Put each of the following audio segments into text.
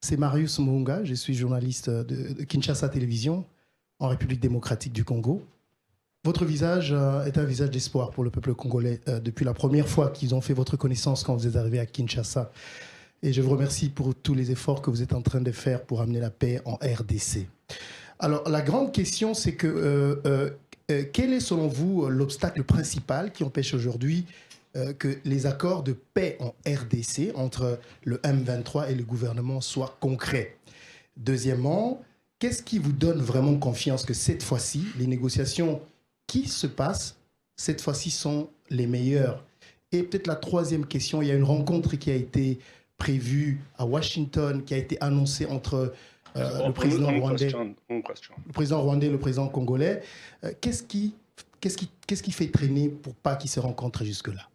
C'est Marius Muhunga, je suis journaliste de Kinshasa Télévision en République démocratique du Congo. Votre visage est un visage d'espoir pour le peuple congolais depuis la première fois qu'ils ont fait votre connaissance quand vous êtes arrivé à Kinshasa. Et je vous remercie pour tous les efforts que vous êtes en train de faire pour amener la paix en RDC. Alors, la grande question, c'est que quel est selon vous l'obstacle principal qui empêche aujourd'hui que les accords de paix en RDC entre le M23 et le gouvernement soient concrets? Deuxièmement, qu'est-ce qui vous donne vraiment confiance que cette fois-ci, les négociations qui se passent, cette fois-ci sont les meilleures? Et peut-être la troisième question, il y a une rencontre qui a été prévue à Washington, qui a été annoncée entre le président rwandais, le président rwandais et le président congolais. Qu'est-ce qui fait traîner pour pas qu'ils se rencontrent jusque-là?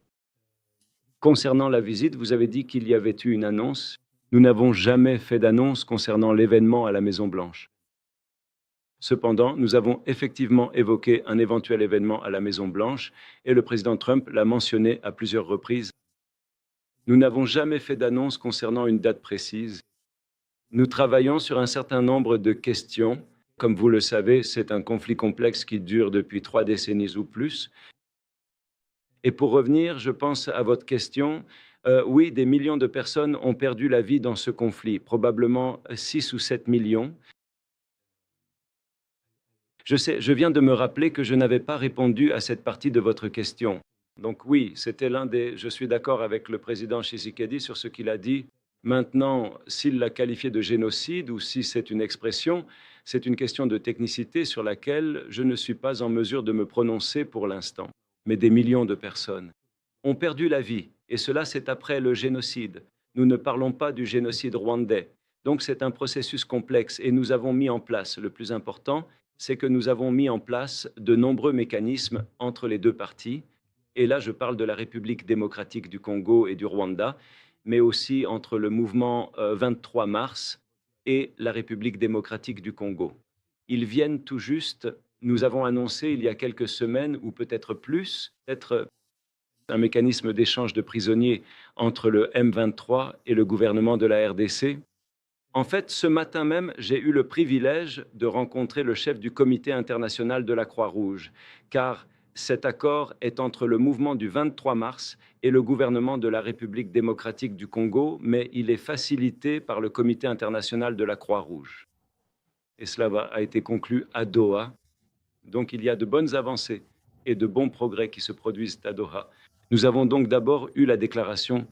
Concernant la visite, vous avez dit qu'il y avait eu une annonce. Nous n'avons jamais fait d'annonce concernant l'événement à la Maison-Blanche. Cependant, nous avons effectivement évoqué un éventuel événement à la Maison-Blanche et le président Trump l'a mentionné à plusieurs reprises. Nous n'avons jamais fait d'annonce concernant une date précise. Nous travaillons sur un certain nombre de questions. Comme vous le savez, c'est un conflit complexe qui dure depuis 3 décennies ou plus. Et pour revenir, je pense à votre question, oui, des millions de personnes ont perdu la vie dans ce conflit, probablement 6 ou 7 millions. Je sais, je viens de me rappeler que je n'avais pas répondu à cette partie de votre question. Donc oui, c'était je suis d'accord avec le président Tshisekedi sur ce qu'il a dit. Maintenant, s'il l'a qualifié de génocide ou si c'est une expression, c'est une question de technicité sur laquelle je ne suis pas en mesure de me prononcer pour l'instant. Mais des millions de personnes ont perdu la vie, et cela c'est après le génocide. Nous ne parlons pas du génocide rwandais. Donc c'est un processus complexe et nous avons mis en place, le plus important, c'est que nous avons mis en place de nombreux mécanismes entre les deux parties. Et là, je parle de la République démocratique du Congo et du Rwanda, mais aussi entre le mouvement 23 mars et la République démocratique du Congo. Ils viennent tout juste, nous avons annoncé il y a quelques semaines, ou peut-être plus, peut-être un mécanisme d'échange de prisonniers entre le M23 et le gouvernement de la RDC. En fait, ce matin même, j'ai eu le privilège de rencontrer le chef du Comité international de la Croix-Rouge, car cet accord est entre le mouvement du 23 mars et le gouvernement de la République démocratique du Congo, mais il est facilité par le Comité international de la Croix-Rouge. Et cela a été conclu à Doha. Donc il y a de bonnes avancées et de bons progrès qui se produisent à Doha. Nous avons donc d'abord eu la déclaration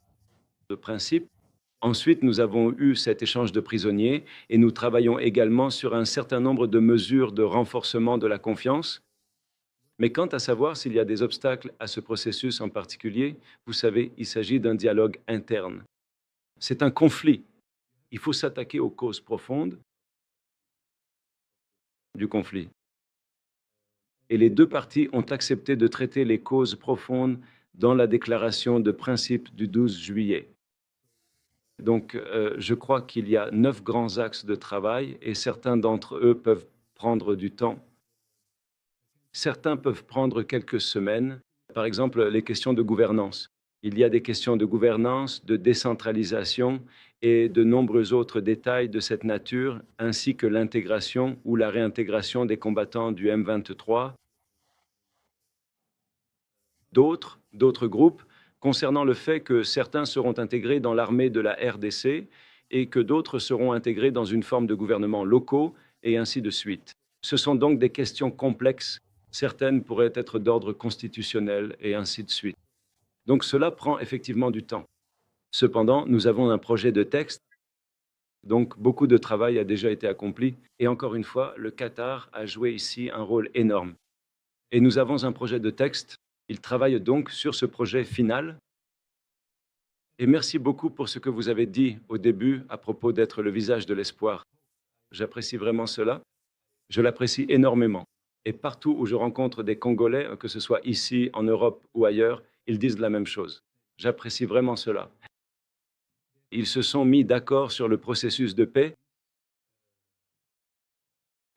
de principe. Ensuite, nous avons eu cet échange de prisonniers et nous travaillons également sur un certain nombre de mesures de renforcement de la confiance. Mais quant à savoir s'il y a des obstacles à ce processus en particulier, vous savez, il s'agit d'un dialogue interne. C'est un conflit. Il faut s'attaquer aux causes profondes du conflit. Et les deux parties ont accepté de traiter les causes profondes dans la déclaration de principe du 12 juillet. Donc, je crois qu'il y a 9 grands axes de travail et certains d'entre eux peuvent prendre du temps. Certains peuvent prendre quelques semaines. Par exemple, les questions de gouvernance. Il y a des questions de gouvernance, de décentralisation et de nombreux autres détails de cette nature, ainsi que l'intégration ou la réintégration des combattants du M23. D'autres groupes concernant le fait que certains seront intégrés dans l'armée de la RDC et que d'autres seront intégrés dans une forme de gouvernement locaux et ainsi de suite. Ce sont donc des questions complexes. Certaines pourraient être d'ordre constitutionnel et ainsi de suite. Donc cela prend effectivement du temps. Cependant, nous avons un projet de texte, donc beaucoup de travail a déjà été accompli. Et encore une fois, le Qatar a joué ici un rôle énorme. Et nous avons un projet de texte. Il travaille donc sur ce projet final. Et merci beaucoup pour ce que vous avez dit au début à propos d'être le visage de l'espoir. J'apprécie vraiment cela. Je l'apprécie énormément. Et partout où je rencontre des Congolais, que ce soit ici, en Europe ou ailleurs, ils disent la même chose. J'apprécie vraiment cela. Ils se sont mis d'accord sur le processus de paix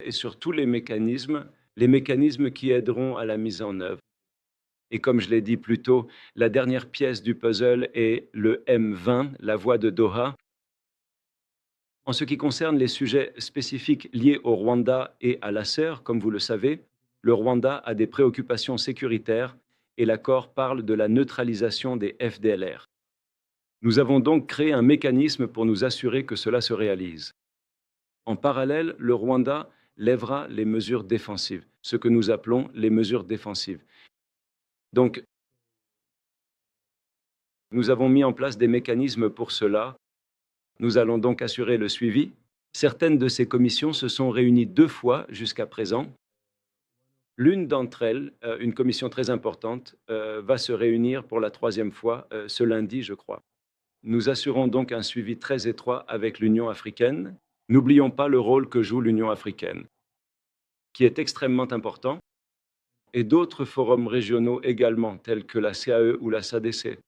et sur tous les mécanismes qui aideront à la mise en œuvre. Et comme je l'ai dit plus tôt, la dernière pièce du puzzle est le M20, la voie de Doha. En ce qui concerne les sujets spécifiques liés au Rwanda et à la sœur, comme vous le savez, le Rwanda a des préoccupations sécuritaires et l'accord parle de la neutralisation des FDLR. Nous avons donc créé un mécanisme pour nous assurer que cela se réalise. En parallèle, le Rwanda lèvera les mesures défensives, ce que nous appelons les mesures défensives. Donc, nous avons mis en place des mécanismes pour cela. Nous allons donc assurer le suivi. Certaines de ces commissions se sont réunies 2 fois jusqu'à présent. L'une d'entre elles, une commission très importante, va se réunir pour la 3e fois ce lundi, je crois. Nous assurons donc un suivi très étroit avec l'Union africaine. N'oublions pas le rôle que joue l'Union africaine, qui est extrêmement important, et d'autres forums régionaux également, tels que la CAE ou la SADC.